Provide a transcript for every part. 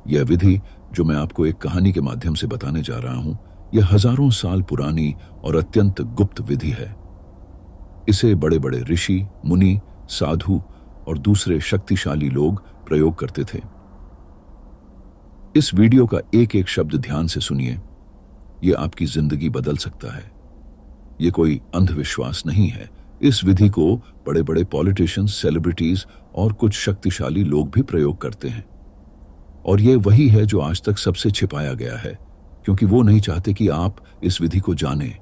यह विधि जो मैं आपको एक कहानी के माध्यम से बताने जा रहा हूं, यह हजारों साल पुरानी और अत्यंत गुप्त विधि है। इसे बड़े बड़े ऋषि, मुनि, साधु और दूसरे शक्तिशाली लोग प्रयोग करते थे। इस वीडियो का एक एक शब्द ध्यान से सुनिए, यह आपकी जिंदगी बदल सकता है। यह कोई अंधविश्वास नहीं है। इस विधि को बड़े बड़े पॉलिटिशियंस, सेलिब्रिटीज और कुछ शक्तिशाली लोग भी प्रयोग करते हैं। और यह वही है जो आज तक सबसे छिपाया गया है, क्योंकि वो नहीं चाहते कि आप इस विधि को जानें।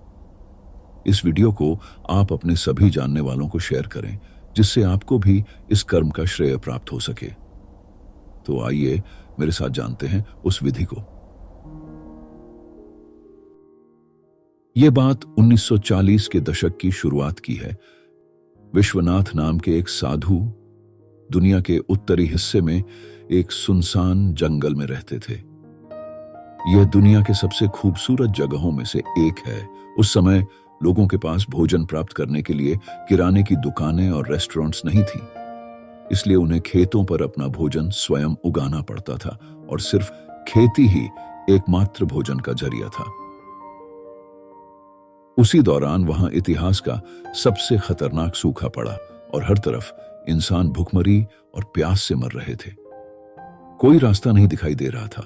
इस वीडियो को आप अपने सभी जानने वालों को शेयर करें, जिससे आपको भी इस कर्म का श्रेय प्राप्त हो सके। तो आइए मेरे साथ जानते हैं उस विधि को। यह बात 1940 के दशक की शुरुआत की है। विश्वनाथ नाम के एक साधु दुनिया के उत्तरी हिस्से में एक सुनसान जंगल में रहते थे। यह दुनिया के सबसे खूबसूरत जगहों में से एक है। उस समय लोगों के पास भोजन प्राप्त करने के लिए किराने की दुकानें और रेस्टोरेंट्स नहीं थी, इसलिए उन्हें खेतों पर अपना भोजन स्वयं उगाना पड़ता था और सिर्फ खेती ही एकमात्र भोजन का जरिया था। उसी दौरान वहां इतिहास का सबसे खतरनाक सूखा पड़ा और हर तरफ इंसान भूखमरी और प्यास से मर रहे थे। कोई रास्ता नहीं दिखाई दे रहा था।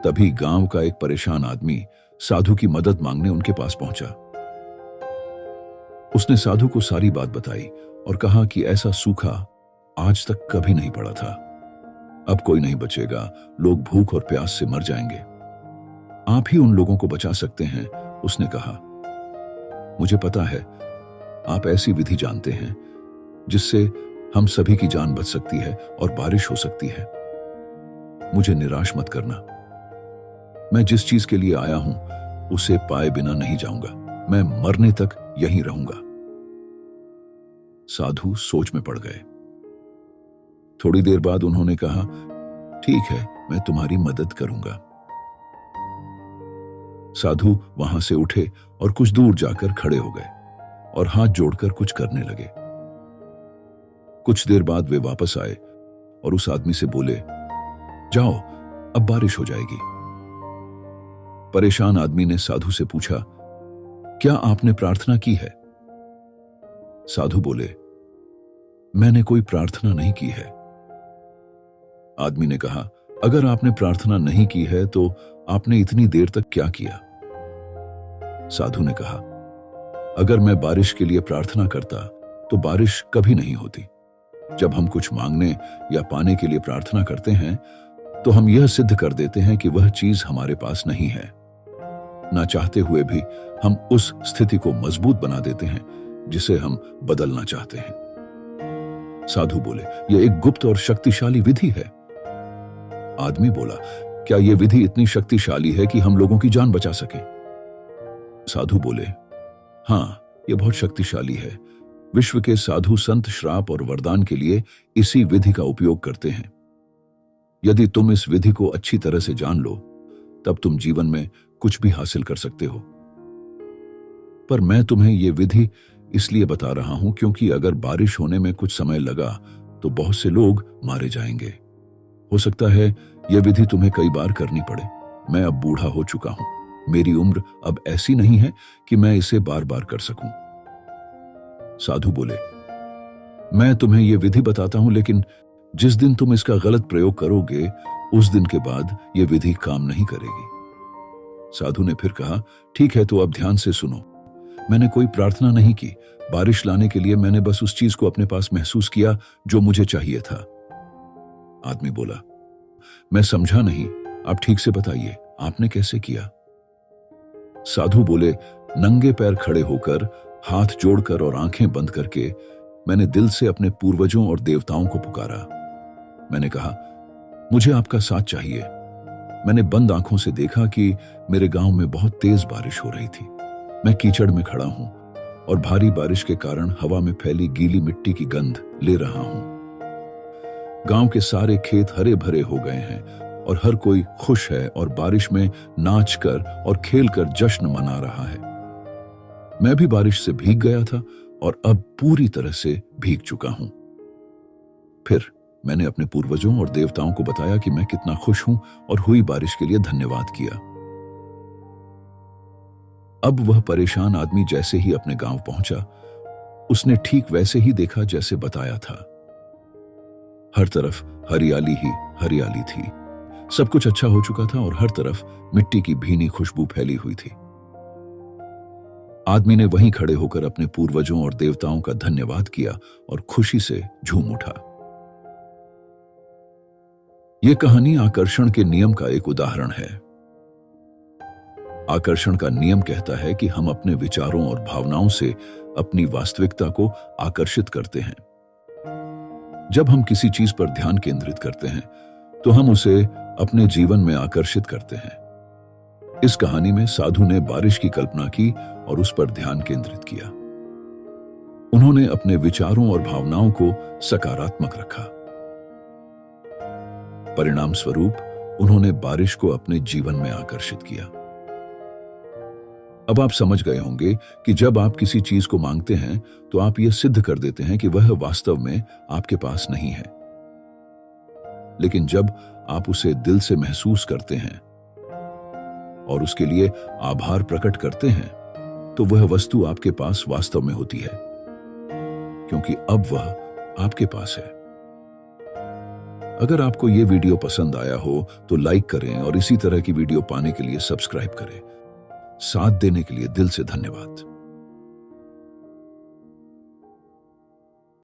तभी गांव का एक परेशान आदमी साधु की मदद मांगने उनके पास पहुंचा। उसने साधु को सारी बात बताई और कहा कि ऐसा सूखा आज तक कभी नहीं पड़ा था। अब कोई नहीं बचेगा, लोग भूख और प्यास से मर जाएंगे। आप ही उन लोगों को बचा सकते हैं। उसने कहा, मुझे पता है आप ऐसी विधि जानते हैं जिससे हम सभी की जान बच सकती है और बारिश हो सकती है। मुझे निराश मत करना। मैं जिस चीज के लिए आया हूं उसे पाए बिना नहीं जाऊंगा। मैं मरने तक यहीं रहूंगा। साधु सोच में पड़ गए। थोड़ी देर बाद उन्होंने कहा, ठीक है, मैं तुम्हारी मदद करूंगा। साधु वहां से उठे और कुछ दूर जाकर खड़े हो गए और हाथ जोड़कर कुछ करने लगे। कुछ देर बाद वे वापस आए और उस आदमी से बोले, जाओ, अब बारिश हो जाएगी। परेशान आदमी ने साधु से पूछा, क्या आपने प्रार्थना की है? साधु बोले, मैंने कोई प्रार्थना नहीं की है। आदमी ने कहा, अगर आपने प्रार्थना नहीं की है तो आपने इतनी देर तक क्या किया? साधु ने कहा, अगर मैं बारिश के लिए प्रार्थना करता तो बारिश कभी नहीं होती। जब हम कुछ मांगने या पाने के लिए प्रार्थना करते हैं तो हम यह सिद्ध कर देते हैं कि वह चीज हमारे पास नहीं है। ना चाहते हुए भी हम उस स्थिति को मजबूत बना देते हैं जिसे हम बदलना चाहते हैं। साधु बोले, यह एक गुप्त और शक्तिशाली विधि है। आदमी बोला, क्या यह विधि इतनी शक्तिशाली है कि हम लोगों की जान बचा सके? साधु बोले, हां, यह बहुत शक्तिशाली है। विश्व के साधु संत श्राप और वरदान के लिए इसी विधि का उपयोग करते हैं। यदि तुम इस विधि को अच्छी तरह से जान लो तब तुम जीवन में कुछ भी हासिल कर सकते हो। पर मैं तुम्हें यह विधि इसलिए बता रहा हूं क्योंकि अगर बारिश होने में कुछ समय लगा तो बहुत से लोग मारे जाएंगे। हो सकता है यह विधि तुम्हें कई बार करनी पड़े। मैं अब बूढ़ा हो चुका हूं। मेरी उम्र अब ऐसी नहीं है कि मैं इसे बार बार कर सकूं। साधु बोले, मैं तुम्हें यह विधि बताता हूं, लेकिन जिस दिन तुम इसका गलत प्रयोग करोगे उस दिन के बाद यह विधि काम नहीं करेगी। साधु ने फिर कहा, ठीक है, तो अब ध्यान से सुनो। मैंने कोई प्रार्थना नहीं की। बारिश लाने के लिए मैंने बस उस चीज को अपने पास महसूस किया जो मुझे चाहिए था। आदमी बोला, मैं समझा नहीं, आप ठीक से बताइए, आपने कैसे किया? साधु बोले, नंगे पैर खड़े होकर, हाथ जोड़कर और आंखें बंद करके मैंने दिल से अपने पूर्वजों और देवताओं को पुकारा। मैंने कहा, मुझे आपका साथ चाहिए। मैंने बंद आंखों से देखा कि मेरे गांव में बहुत तेज बारिश हो रही थी। मैं कीचड़ में खड़ा हूं और भारी बारिश के कारण हवा में फैली गीली मिट्टी की गंध ले रहा हूं। गांव के सारे खेत हरे भरे हो गए हैं और हर कोई खुश है और बारिश में नाचकर और खेलकर जश्न मना रहा है। मैं भी बारिश से भीग गया था और अब पूरी तरह से भीग चुका हूं। फिर मैंने अपने पूर्वजों और देवताओं को बताया कि मैं कितना खुश हूं और हुई बारिश के लिए धन्यवाद किया। अब वह परेशान आदमी जैसे ही अपने गांव पहुंचा, उसने ठीक वैसे ही देखा जैसे बताया था। हर तरफ हरियाली ही हरियाली थी। सब कुछ अच्छा हो चुका था और हर तरफ मिट्टी की भीनी खुशबू फैली हुई थी। आदमी ने वहीं खड़े होकर अपने पूर्वजों और देवताओं का धन्यवाद किया और खुशी से झूम उठा। यह कहानी आकर्षण के नियम का एक उदाहरण है। आकर्षण का नियम कहता है कि हम अपने विचारों और भावनाओं से अपनी वास्तविकता को आकर्षित करते हैं। जब हम किसी चीज पर ध्यान केंद्रित करते हैं तो हम उसे अपने जीवन में आकर्षित करते हैं। इस कहानी में साधु ने बारिश की कल्पना की और उस पर ध्यान केंद्रित किया। उन्होंने अपने विचारों और भावनाओं को सकारात्मक रखा। परिणाम स्वरूप उन्होंने बारिश को अपने जीवन में आकर्षित किया। अब आप समझ गए होंगे कि जब आप किसी चीज को मांगते हैं तो आप यह सिद्ध कर देते हैं कि वह वास्तव में आपके पास नहीं है। लेकिन जब आप उसे दिल से महसूस करते हैं और उसके लिए आभार प्रकट करते हैं तो वह वस्तु आपके पास वास्तव में होती है, क्योंकि अब वह आपके पास है। अगर आपको यह वीडियो पसंद आया हो तो लाइक करें और इसी तरह की वीडियो पाने के लिए सब्सक्राइब करें। साथ देने के लिए दिल से धन्यवाद।